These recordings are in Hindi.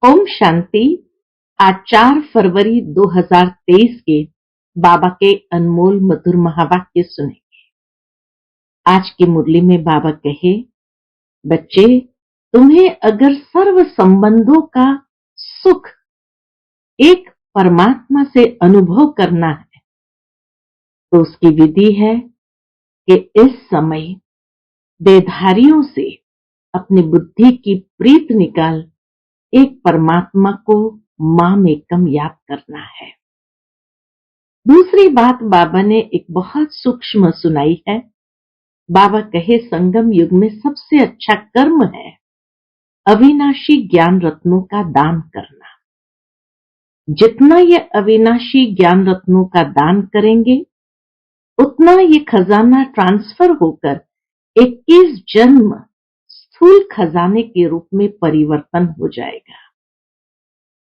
ओम शांति। आज 4 फरवरी 2023 के बाबा के अनमोल मधुर महावाक्य सुनेंगे। आज की मुरली में बाबा कहे, बच्चे, तुम्हें अगर सर्व संबंधों का सुख एक परमात्मा से अनुभव करना है तो उसकी विधि है कि इस समय देहधारियों से अपनी बुद्धि की प्रीत निकाल एक परमात्मा को माम एकम याद करना है। दूसरी बात बाबा ने एक बहुत सूक्ष्म सुनाई है। बाबा कहे, संगम युग में सबसे अच्छा कर्म है अविनाशी ज्ञान रत्नों का दान करना। जितना ये अविनाशी ज्ञान रत्नों का दान करेंगे उतना ये खजाना ट्रांसफर होकर 21 जन्म स्थूल खजाने के रूप में परिवर्तन हो जाएगा।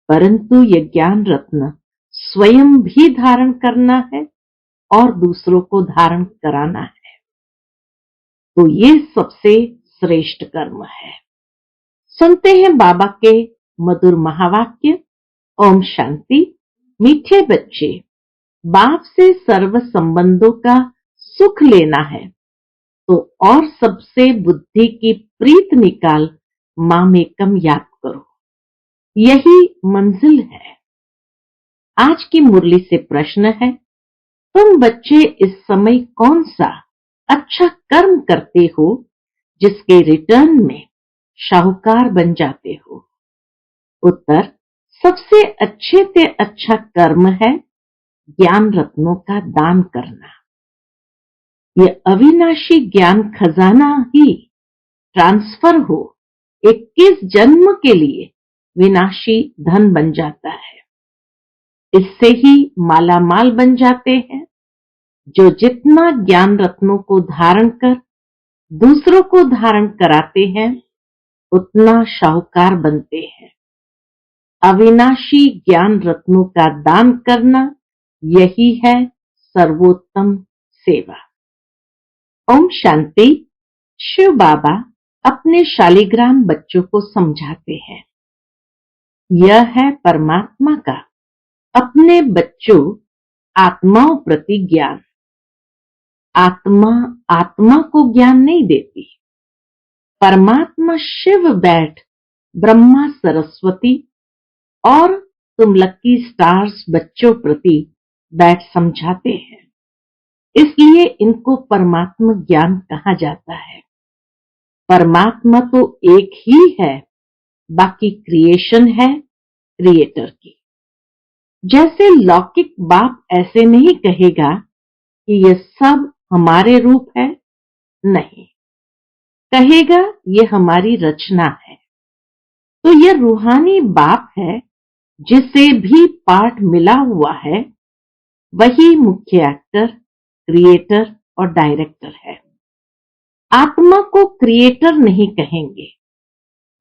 परंतु ये ज्ञान रत्न स्वयं भी धारण करना है और दूसरों को धारण कराना है, तो ये सबसे श्रेष्ठ कर्म है। सुनते हैं बाबा के मधुर महावाक्य। ओम शांति। मीठे बच्चे, बाप से सर्व संबंधों का सुख लेना है तो और सबसे बुद्धि की प्रीत निकाल माम एकम याद करो, यही मंजिल है। आज की मुरली से प्रश्न है, तुम बच्चे इस समय कौन सा अच्छा कर्म करते हो जिसके रिटर्न में शाहूकार बन जाते हो? उत्तर, सबसे अच्छे से अच्छा कर्म है ज्ञान रत्नों का दान करना। ये अविनाशी ज्ञान खजाना ही ट्रांसफर हो 21 जन्म के लिए विनाशी धन बन जाता है। इससे ही मालामाल बन जाते हैं। जो जितना ज्ञान रत्नों को धारण कर दूसरों को धारण कराते हैं उतना शाहूकार बनते हैं। अविनाशी ज्ञान रत्नों का दान करना यही है सर्वोत्तम सेवा। ओम शांति। शिव बाबा अपने शालिग्राम बच्चों को समझाते हैं, यह है परमात्मा का अपने बच्चों आत्माओं प्रति ज्ञान। आत्मा आत्मा को ज्ञान नहीं देती। परमात्मा शिव बैठ ब्रह्मा सरस्वती और तुम लक्की स्टार्स बच्चों प्रति बैठ समझाते हैं, इसलिए इनको परमात्मा ज्ञान कहा जाता है। परमात्मा तो एक ही है, बाकी क्रिएशन है क्रिएटर की। जैसे लौकिक बाप ऐसे नहीं कहेगा कि ये सब हमारे रूप है, नहीं, कहेगा ये हमारी रचना है। तो ये रूहानी बाप है जिसे भी पार्ट मिला हुआ है, वही मुख्य एक्टर, क्रिएटर और डायरेक्टर है। आत्मा को क्रिएटर नहीं कहेंगे।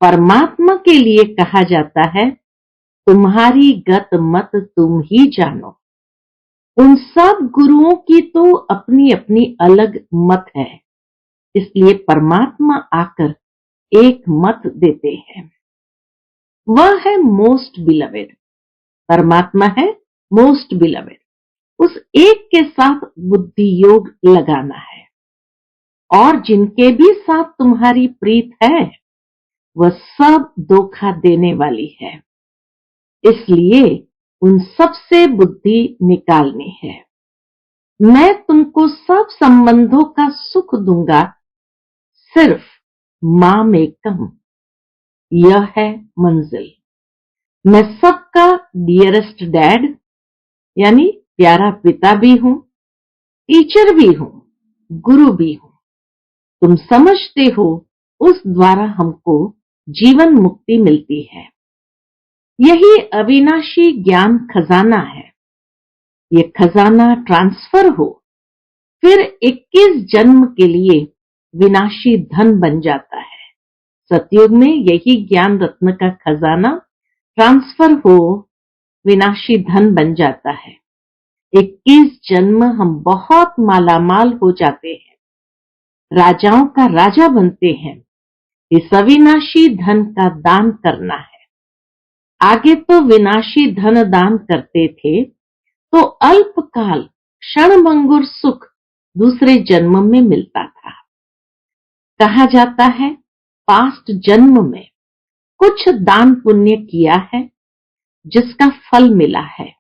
परमात्मा के लिए कहा जाता है, तुम्हारी गत मत तुम ही जानो। उन सब गुरुओं की तो अपनी अपनी अलग मत है, इसलिए परमात्मा आकर एक मत देते हैं। वह है मोस्ट बिलवेड। परमात्मा है मोस्ट बिलवेड। उस एक के साथ बुद्धि योग लगाना है, और जिनके भी साथ तुम्हारी प्रीत है वह सब धोखा देने वाली है, इसलिए उन सब से बुद्धि निकालनी है। मैं तुमको सब संबंधों का सुख दूंगा, सिर्फ माम एकम, यह है मंजिल। मैं सबका डियरेस्ट डैड यानी प्यारा पिता भी हूं, टीचर भी हूं, गुरु भी हूं। तुम समझते हो उस द्वारा हमको जीवन मुक्ति मिलती है। यही अविनाशी ज्ञान खजाना है। ये खजाना ट्रांसफर हो फिर 21 जन्म के लिए विनाशी धन बन जाता है। सतयुग में यही ज्ञान रत्न का खजाना ट्रांसफर हो विनाशी धन बन जाता है। 21 जन्म हम बहुत मालामाल हो जाते हैं, राजाओं का राजा बनते हैं। इस अविनाशी धन का दान करना है। आगे तो विनाशी धन दान करते थे तो अल्पकाल क्षणभंगुर सुख दूसरे जन्म में मिलता था। कहा जाता है पास्ट जन्म में कुछ दान पुण्य किया है जिसका फल मिला है,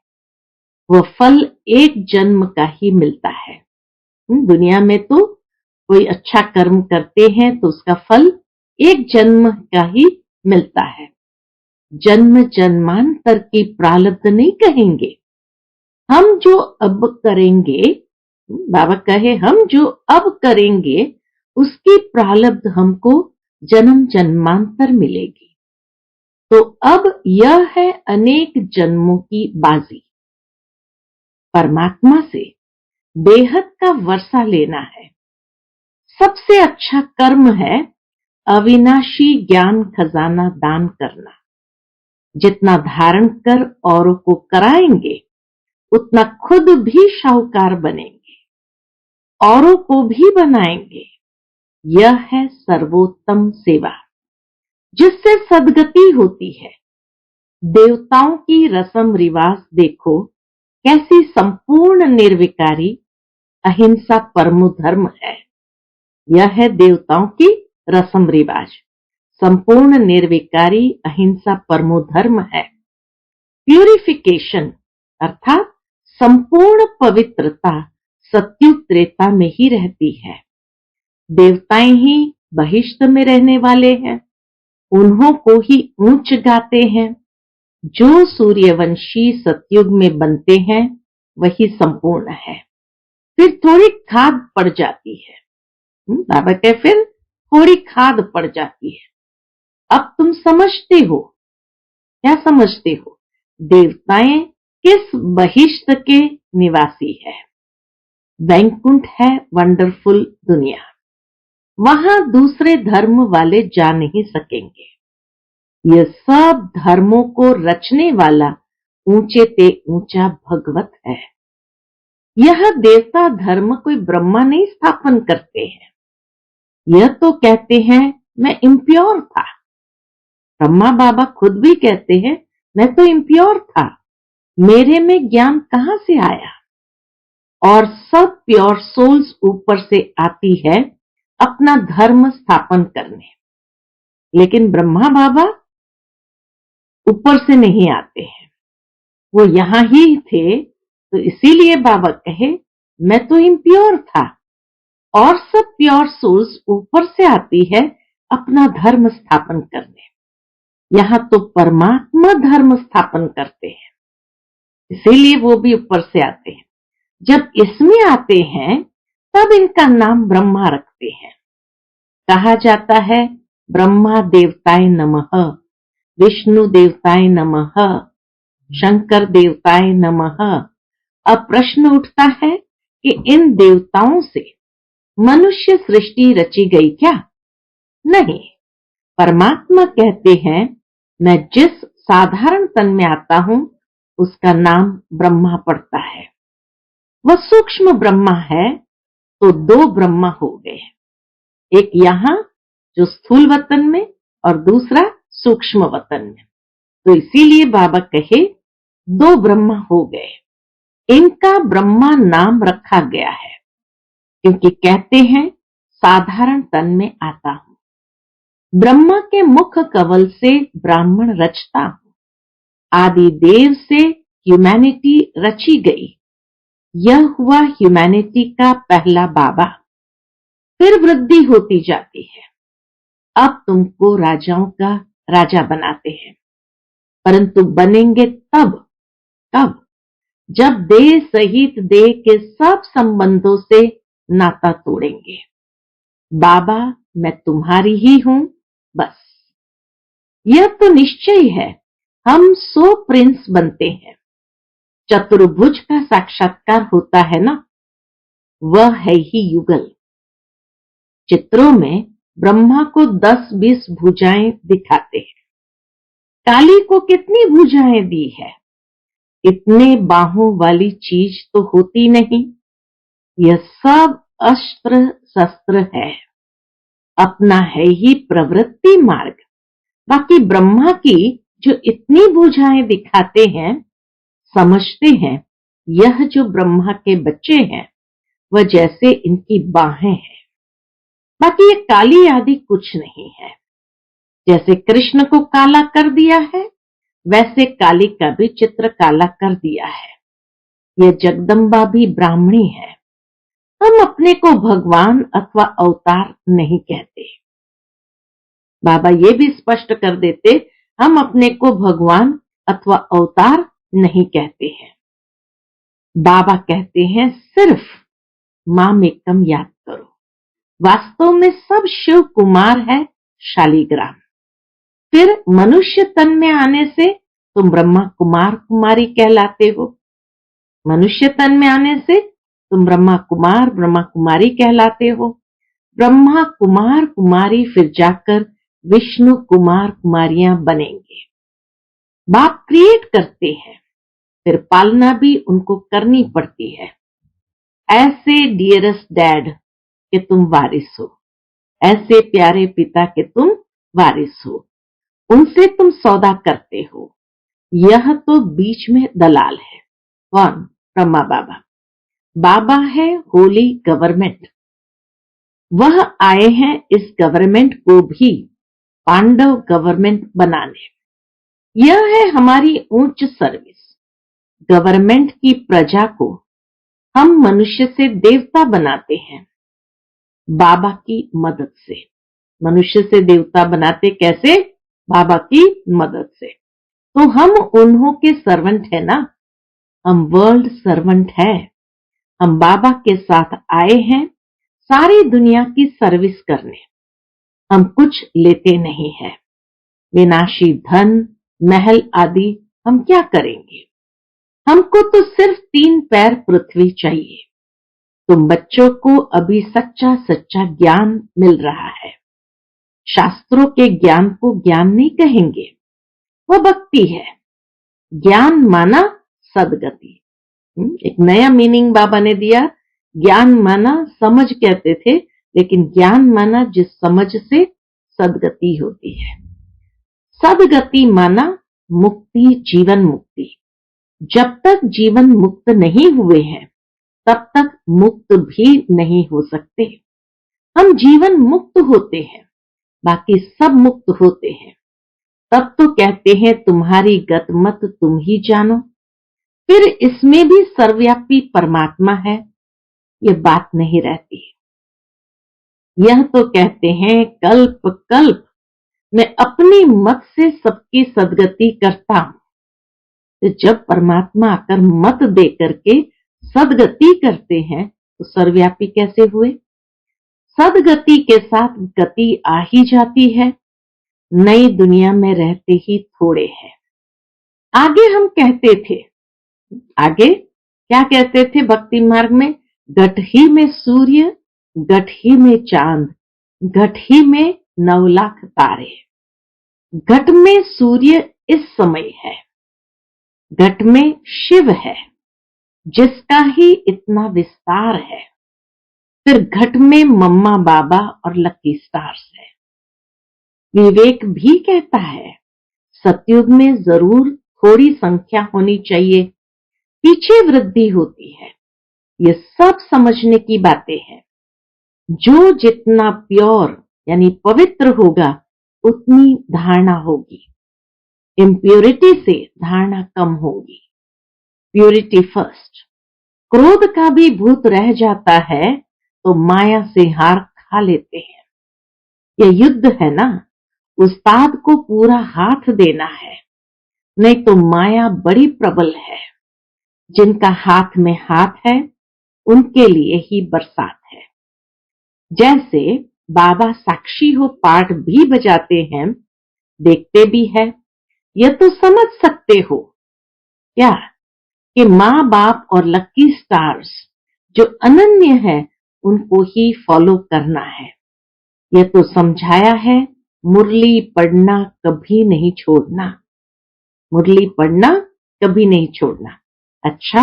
वह फल एक जन्म का ही मिलता है। दुनिया में तो कोई अच्छा कर्म करते हैं तो उसका फल एक जन्म का ही मिलता है। जन्म जन्मांतर की प्रारब्ध नहीं कहेंगे, हम जो अब करेंगे, बाबा कहे हम जो अब करेंगे उसकी प्रारब्ध हमको जन्म जन्मांतर मिलेगी। तो अब यह है अनेक जन्मों की बाजी। परमात्मा से बेहद का वर्षा लेना है। सबसे अच्छा कर्म है अविनाशी ज्ञान खजाना दान करना। जितना धारण कर औरों को कराएंगे उतना खुद भी शाहूकार बनेंगे, औरों को भी बनाएंगे। यह है सर्वोत्तम सेवा जिससे सदगति होती है। देवताओं की रस्म रिवाज देखो कैसी संपूर्ण निर्विकारी अहिंसा परमो धर्म है। यह है देवताओं की रस्म रिवाज, संपूर्ण निर्विकारी अहिंसा परमो धर्म है। प्यूरिफिकेशन अर्थात संपूर्ण पवित्रता सत्युग त्रेता में ही रहती है। देवताएं ही बहिष्ठ में रहने वाले हैं, उन्हों को ही ऊंच गाते हैं। जो सूर्यवंशी सतयुग में बनते हैं वही संपूर्ण है। फिर थोड़ी खाद पड़ जाती है, बाबा के फिर थोड़ी खाद पड़ जाती है। अब तुम समझते हो, क्या समझते हो? देवताएं किस बहिष्ठ के निवासी है। वैकुंठ है वंडरफुल दुनिया, वहां दूसरे धर्म वाले जा नहीं सकेंगे। यह सब धर्मों को रचने वाला ऊंचे ते ऊंचा भगवत है। यह देवता धर्म कोई ब्रह्मा नहीं स्थापन करते हैं। यह तो कहते हैं मैं इम्प्योर था। ब्रह्मा बाबा खुद भी कहते हैं मैं तो इम्प्योर था, मेरे में ज्ञान कहां से आया। और सब प्योर सोल्स ऊपर से आती है अपना धर्म स्थापन करने, लेकिन ब्रह्मा बाबा ऊपर से नहीं आते हैं, वो यहां ही थे। तो इसीलिए बाबा कहे मैं तो इम्प्योर था और सब प्योर सोल्स ऊपर से आती है अपना धर्म स्थापन करने। यहां तो परमात्मा धर्म स्थापन करते हैं, इसीलिए वो भी ऊपर से आते हैं। जब इसमें आते हैं तब इनका नाम ब्रह्मा रखते हैं। कहा जाता है ब्रह्मा देवताय नमः, विष्णु देवताय नमः, शंकर देवताय नमः। अब प्रश्न उठता है कि इन देवताओं से मनुष्य सृष्टि रची गई क्या? नहीं, परमात्मा कहते हैं मैं जिस साधारण तन में आता हूं उसका नाम ब्रह्मा पड़ता है। वह सूक्ष्म ब्रह्मा है, तो दो ब्रह्मा हो गए, एक यहां जो स्थूल वतन में और दूसरा सूक्ष्म वतन में। तो इसीलिए बाबा कहे दो ब्रह्मा हो गए। इनका ब्रह्मा नाम रखा गया है क्योंकि कहते हैं साधारण तन में आता हूं। ब्रह्मा के मुख कवल से ब्राह्मण रचता हूं। आदि देव से ह्यूमैनिटी रची गई। यह हुआ ह्यूमैनिटी का पहला बाबा। फिर वृद्धि होती जाती है। अब तुमको राजाओं का राजा बनाते हैं, परंतु बनेंगे तब जब देह सहित देह के सब संबंधों से नाता तोड़ेंगे। बाबा मैं तुम्हारी ही हूं, बस यह तो निश्चय है। हम 100 प्रिंस बनते हैं। चतुर्भुज का साक्षात्कार होता है ना, वह है ही युगल। चित्रों में ब्रह्मा को 10-20 भुजाएं दिखाते हैं। काली को कितनी भुजाएं दी है? इतने बाहों वाली चीज तो होती नहीं। यह सब अस्त्र शस्त्र है, अपना है ही प्रवृत्ति मार्ग। बाकी ब्रह्मा की जो इतनी बुझाएं दिखाते हैं, समझते हैं यह जो ब्रह्मा के बच्चे हैं वह जैसे इनकी बाहें हैं, बाकी ये काली आदि कुछ नहीं है। जैसे कृष्ण को काला कर दिया है वैसे काली का भी चित्र काला कर दिया है। यह जगदम्बा भी ब्राह्मणी है। हम अपने को भगवान अथवा अवतार नहीं कहते। बाबा ये भी स्पष्ट कर देते, हम अपने को भगवान अथवा अवतार नहीं कहते हैं। बाबा कहते हैं सिर्फ माम एकम याद करो। वास्तव में सब शिव कुमार है शालिग्राम। फिर मनुष्य तन में आने से तुम ब्रह्मा कुमार कुमारी कहलाते हो। मनुष्य तन में आने से तुम ब्रह्मा कुमार ब्रह्मा कुमारी कहलाते हो। ब्रह्मा कुमार कुमारी फिर जाकर विष्णु कुमार कुमारियां बनेंगे। बाप क्रिएट करते हैं, फिर पालना भी उनको करनी पड़ती है। ऐसे डियरेस्ट डैड कि तुम वारिस हो, ऐसे प्यारे पिता के तुम वारिस हो, उनसे तुम सौदा करते हो। यह तो बीच में दलाल है। कौन? ब्रह्मा बाबा। बाबा है होली गवर्नमेंट। वह आए हैं इस गवर्नमेंट को भी पांडव गवर्नमेंट बनाने। यह है हमारी उच्च सर्विस। गवर्नमेंट की प्रजा को हम मनुष्य से देवता बनाते हैं बाबा की मदद से। मनुष्य से देवता बनाते कैसे? बाबा की मदद से। तो हम उन्हों के सर्वेंट है ना, हम वर्ल्ड सर्वेंट है। हम बाबा के साथ आए हैं सारी दुनिया की सर्विस करने। हम कुछ लेते नहीं है। विनाशी धन महल आदि हम क्या करेंगे? हमको तो सिर्फ 3 पैर पृथ्वी चाहिए। तुम बच्चों को अभी सच्चा सच्चा ज्ञान मिल रहा है। शास्त्रों के ज्ञान को ज्ञान नहीं कहेंगे, वह भक्ति है। ज्ञान माना सदगति। एक नया मीनिंग बाबा ने दिया। ज्ञान माना समझ कहते थे, लेकिन ज्ञान माना जिस समझ से सदगति होती है। सदगति माना मुक्ति, जीवन मुक्ति। जब तक जीवन मुक्त नहीं हुए हैं तब तक मुक्त भी नहीं हो सकते। हम जीवन मुक्त होते हैं, बाकी सब मुक्त होते हैं। तब तो कहते हैं तुम्हारी गत मत तुम ही जानो। फिर इसमें भी सर्वव्यापी परमात्मा है, ये बात नहीं रहती। यह तो कहते हैं कल्प कल्प मैं अपनी मत से सबकी सदगति करता हूं। तो जब परमात्मा आकर मत दे करके सदगति करते हैं तो सर्वव्यापी कैसे हुए? सदगति के साथ गति आ ही जाती है। नई दुनिया में रहते ही थोड़े हैं। आगे हम कहते थे, आगे क्या कहते थे भक्ति मार्ग में? गठ ही में सूर्य, गठ ही में चांद, गठ ही में 9 लाख तारे। घट में सूर्य इस समय है, घट में शिव है जिसका ही इतना विस्तार है। फिर घट में मम्मा बाबा और लकी स्टार्स है। विवेक भी कहता है सतयुग में जरूर थोड़ी संख्या होनी चाहिए, पीछे वृद्धि होती है। ये सब समझने की बातें हैं। जो जितना प्योर यानी पवित्र होगा उतनी धारणा होगी। इम्प्योरिटी से धारणा कम होगी। Purity first. क्रोध का भी भूत रह जाता है तो माया से हार खा लेते हैं। यह युद्ध है ना, उस्ताद को पूरा हाथ देना है, नहीं तो माया बड़ी प्रबल है। जिनका हाथ में हाथ है उनके लिए ही बरसात है। जैसे बाबा साक्षी हो पाठ भी बजाते हैं, देखते भी है। यह तो समझ सकते हो क्या कि माँ बाप और लकी स्टार्स जो अनन्य है उनको ही फॉलो करना है। यह तो समझाया है मुरली पढ़ना कभी नहीं छोड़ना। मुरली पढ़ना कभी नहीं छोड़ना। अच्छा,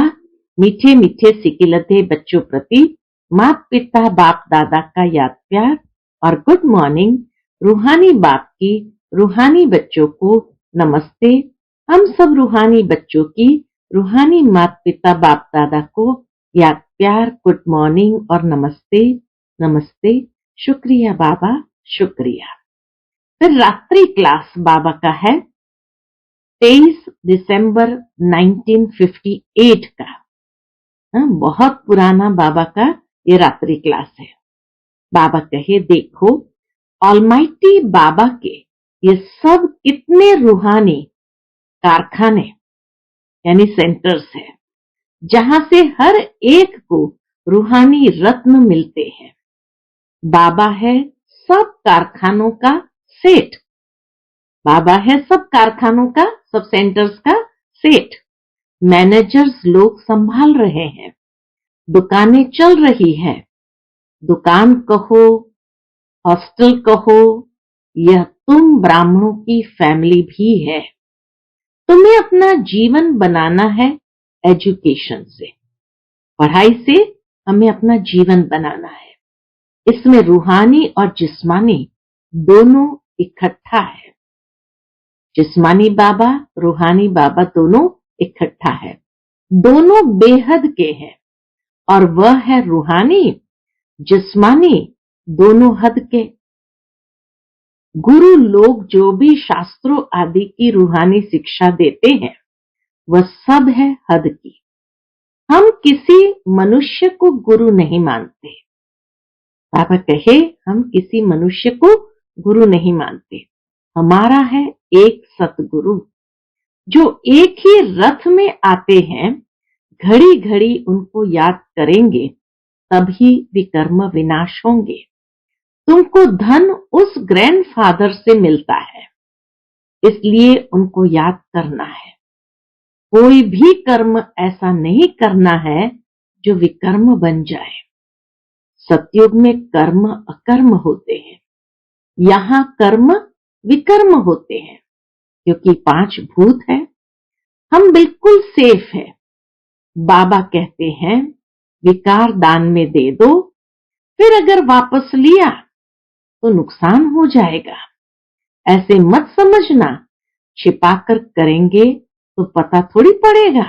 मीठे मीठे सिकिलते बच्चों प्रति माता पिता बाप दादा का याद प्यार और गुड मॉर्निंग। रूहानी बाप की रूहानी बच्चों को नमस्ते। हम सब रूहानी बच्चों की रूहानी माता पिता बाप दादा को याद प्यार गुड मॉर्निंग और नमस्ते। नमस्ते, शुक्रिया बाबा, शुक्रिया। फिर रात्रि क्लास बाबा का है 23 दिसंबर 1958 का। बहुत पुराना बाबा का ये रात्रि क्लास है। बाबा कहे, देखो ऑलमाइटी बाबा के ये सब कितने रूहानी कारखाने यानी सेंटर्स है, जहां से हर एक को रूहानी रत्न मिलते हैं। बाबा है सब कारखानों का सेठ। बाबा है सब कारखानों का, सब सेंटर्स का सेठ। मैनेजर्स लोग संभाल रहे हैं, दुकानें चल रही है। दुकान कहो, हॉस्टल कहो, यह तुम ब्राह्मणों की फैमिली भी है। तुम्हें अपना जीवन बनाना है एजुकेशन से, पढ़ाई से हमें अपना जीवन बनाना है। इसमें रूहानी और जिस्मानी दोनों इकट्ठा है। जिस्मानी बाबा, रूहानी बाबा दोनों इकट्ठा है। दोनों बेहद के हैं और वह है रूहानी, जिस्मानी दोनों हद के। गुरु लोग जो भी शास्त्रों आदि की रूहानी शिक्षा देते हैं वह सब है हद की। हम किसी मनुष्य को गुरु नहीं मानते। बाबा कहे, हम किसी मनुष्य को गुरु नहीं मानते। हमारा है एक सतगुरु जो एक ही रथ में आते हैं। घड़ी घड़ी उनको याद करेंगे तभी विकर्म विनाश होंगे। तुमको धन उस ग्रैंडफादर से मिलता है, इसलिए उनको याद करना है। कोई भी कर्म ऐसा नहीं करना है जो विकर्म बन जाए। सतयुग में कर्म अकर्म होते हैं, यहाँ कर्म विकर्म होते हैं, क्योंकि 5 भूत है। हम बिल्कुल सेफ है। बाबा कहते हैं विकार दान में दे दो, फिर अगर वापस लिया तो नुकसान हो जाएगा। ऐसे मत समझना, छिपाकर करेंगे तो पता थोड़ी पड़ेगा।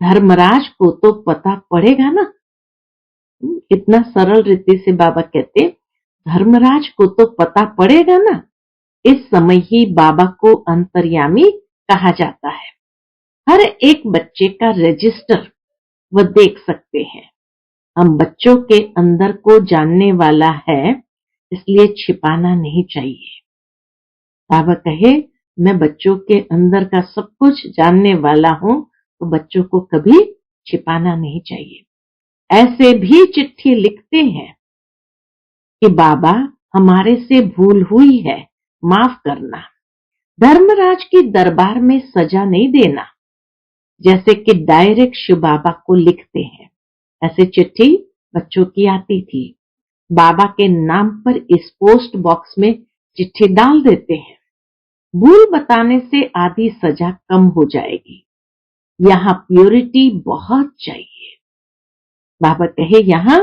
धर्मराज को तो पता पड़ेगा ना। इतना सरल रीति से बाबा कहते, धर्मराज को तो पता पड़ेगा ना। इस समय ही बाबा को अंतर्यामी कहा जाता है। हर एक बच्चे का रजिस्टर वह देख सकते हैं। हम बच्चों के अंदर को जानने वाला है, इसलिए छिपाना नहीं चाहिए। बाबा कहे, मैं बच्चों के अंदर का सब कुछ जानने वाला हूं, तो बच्चों को कभी छिपाना नहीं चाहिए। ऐसे भी चिट्ठी लिखते हैं कि बाबा हमारे से भूल हुई है, माफ करना। धर्मराज की दरबार में सजा नहीं देना। जैसे कि डायरेक्ट शिव बाबा को लिखते हैं, ऐसे चिट्ठी बच्चों की आती थी। बाबा के नाम पर इस पोस्ट बॉक्स में चिट्ठी डाल देते हैं। भूल बताने से आधी सजा कम हो जाएगी। यहाँ प्योरिटी बहुत चाहिए। बाबा कहे, यहाँ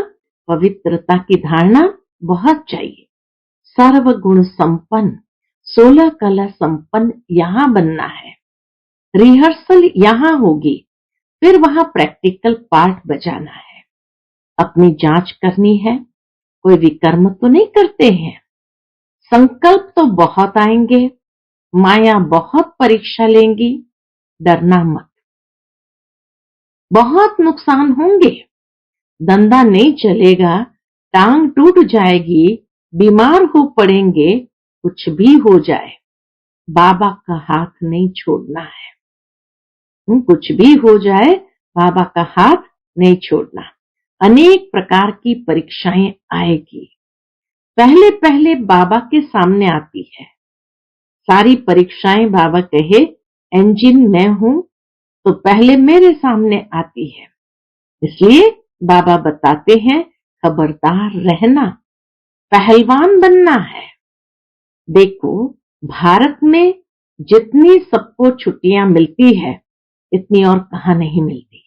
पवित्रता की धारणा बहुत चाहिए। सर्व गुण संपन्न, 16 कला संपन्न यहाँ बनना है। रिहर्सल यहाँ होगी, फिर वहां प्रैक्टिकल पार्ट बजाना है। अपनी जांच करनी है, कोई विकर्म तो नहीं करते हैं। संकल्प तो बहुत आएंगे, माया बहुत परीक्षा लेंगी। डरना मत, बहुत नुकसान होंगे। धंधा नहीं चलेगा, टांग टूट जाएगी, बीमार हो पड़ेंगे, कुछ भी हो जाए, बाबा का हाथ नहीं छोड़ना है। कुछ भी हो जाए, बाबा का हाथ नहीं छोड़ना। अनेक प्रकार की परीक्षाएं आएगी, पहले पहले बाबा के सामने आती है। सारी परीक्षाएं बाबा कहे, इंजन मैं हूं तो पहले मेरे सामने आती है। इसलिए बाबा बताते हैं, खबरदार रहना, पहलवान बनना है। देखो, भारत में जितनी सबको छुट्टियां मिलती है, इतनी और कहां नहीं मिलती।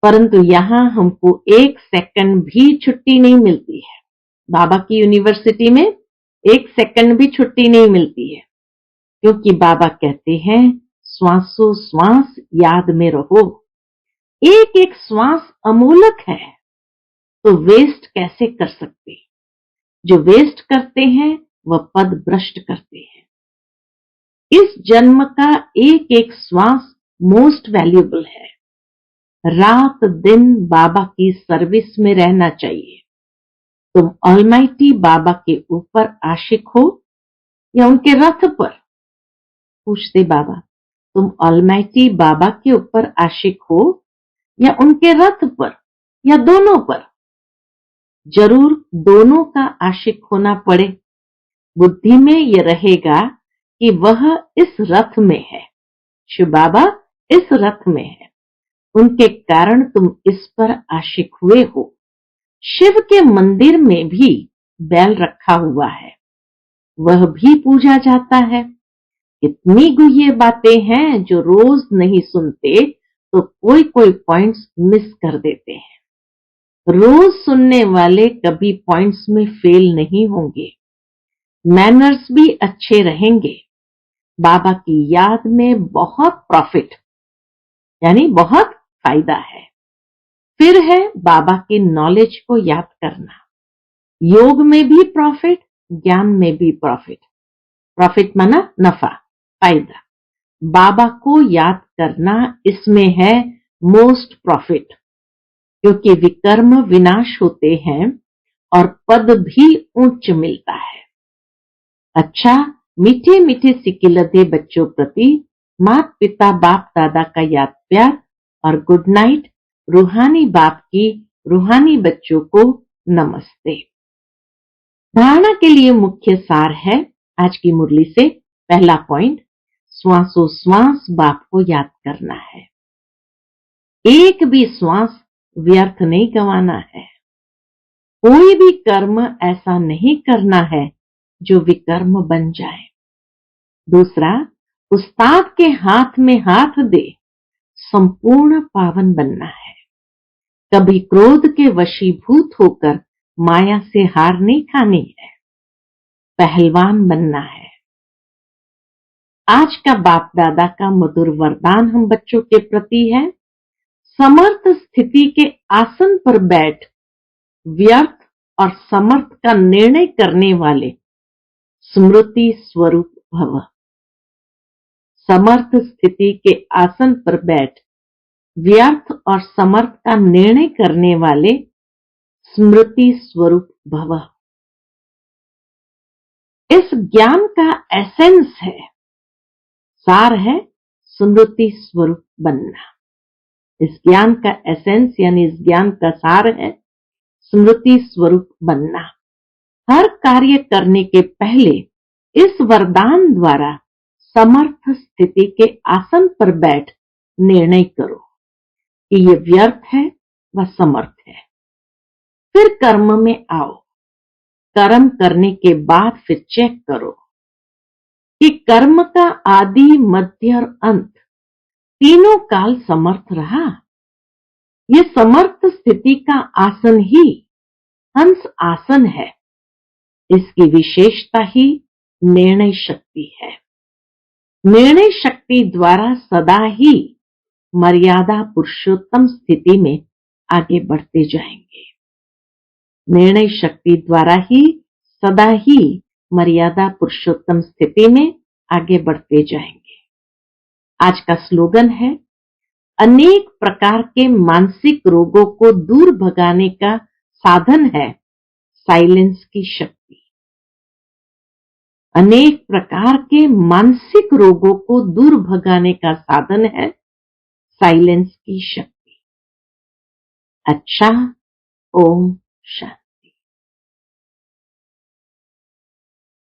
परंतु यहां हमको 1 सेकंड भी छुट्टी नहीं मिलती है। बाबा की यूनिवर्सिटी में 1 सेकंड भी छुट्टी नहीं मिलती है। क्योंकि बाबा कहते हैं श्वासों श्वास याद में रहो। एक एक श्वास अमूलक है, तो वेस्ट कैसे कर सकते? जो वेस्ट करते हैं वह पद भ्रष्ट करते हैं। इस जन्म का एक एक श्वास मोस्ट वैल्यूएबल है। रात दिन बाबा की सर्विस में रहना चाहिए। तुम ऑलमाइटी बाबा के ऊपर आशिक हो या उनके रथ पर? पूछते बाबा, तुम ऑलमाइटी बाबा के ऊपर आशिक हो या उनके रथ पर या दोनों पर? जरूर दोनों का आशिक होना पड़े। बुद्धि में यह रहेगा कि वह इस रथ में है, शिव बाबा इस रथ में है, उनके कारण तुम इस पर आशिक हुए हो। शिव के मंदिर में भी बैल रखा हुआ है, वह भी पूजा जाता है। इतनी गुह्य बातें हैं जो रोज नहीं सुनते तो कोई कोई पॉइंट्स मिस कर देते हैं। रोज सुनने वाले कभी पॉइंट्स में फेल नहीं होंगे, मैनर्स भी अच्छे रहेंगे। बाबा की याद में बहुत प्रॉफिट यानी बहुत फायदा है। फिर है बाबा के नॉलेज को याद करना। योग में भी प्रॉफिट, ज्ञान में भी प्रॉफिट। प्रॉफिट माना नफा, फायदा। बाबा को याद करना, इसमें है मोस्ट प्रॉफिट, क्योंकि विकर्म विनाश होते हैं और पद भी उच्च मिलता है। अच्छा, मीठे मीठे सिकिलधे बच्चों प्रति माता पिता बाप दादा का याद प्यार और गुड नाइट। रूहानी बाप की रूहानी बच्चों को नमस्ते। धारणा के लिए मुख्य सार है आज की मुरली से। पहला पॉइंट, श्वासों श्वास बाप को याद करना है। एक भी श्वास व्यर्थ नहीं गंवाना है। कोई भी कर्म ऐसा नहीं करना है जो विकर्म बन जाए। दूसरा, उस्ताद के हाथ में हाथ दे संपूर्ण पावन बनना है। कभी क्रोध के वशीभूत होकर माया से हार नहीं खानी है, पहलवान बनना है। आज का बाप दादा का मधुर वरदान हम बच्चों के प्रति है, समर्थ स्थिति के आसन पर बैठ व्यर्थ और समर्थ का निर्णय करने वाले स्मृति स्वरूप भव। समर्थ स्थिति के आसन पर बैठ व्यर्थ और समर्थ का निर्णय करने वाले स्मृति स्वरूप भव। इस ज्ञान का एसेंस है, सार है स्मृति स्वरूप बनना। इस ज्ञान का एसेंस यानी इस ज्ञान का सार है स्मृति स्वरूप बनना। हर कार्य करने के पहले इस वरदान द्वारा समर्थ स्थिति के आसन पर बैठ निर्णय करो कि ये व्यर्थ है व समर्थ है। फिर कर्म में आओ। कर्म करने के बाद फिर चेक करो कि कर्म का आदि मध्य और अंत तीनों काल समर्थ रहा। ये समर्थ स्थिति का आसन ही हंस आसन है। इसकी विशेषता ही निर्णय शक्ति है। निर्णय शक्ति द्वारा सदा ही मर्यादा पुरुषोत्तम स्थिति में आगे बढ़ते जाएंगे। निर्णय शक्ति द्वारा ही सदा ही मर्यादा पुरुषोत्तम स्थिति में आगे बढ़ते जाएंगे। आज का स्लोगन है, अनेक प्रकार के मानसिक रोगों को दूर भगाने का साधन है साइलेंस की शक्ति। अनेक प्रकार के मानसिक रोगों को दूर भगाने का साधन है साइलेंस की शक्ति। अच्छा, ओम शांति।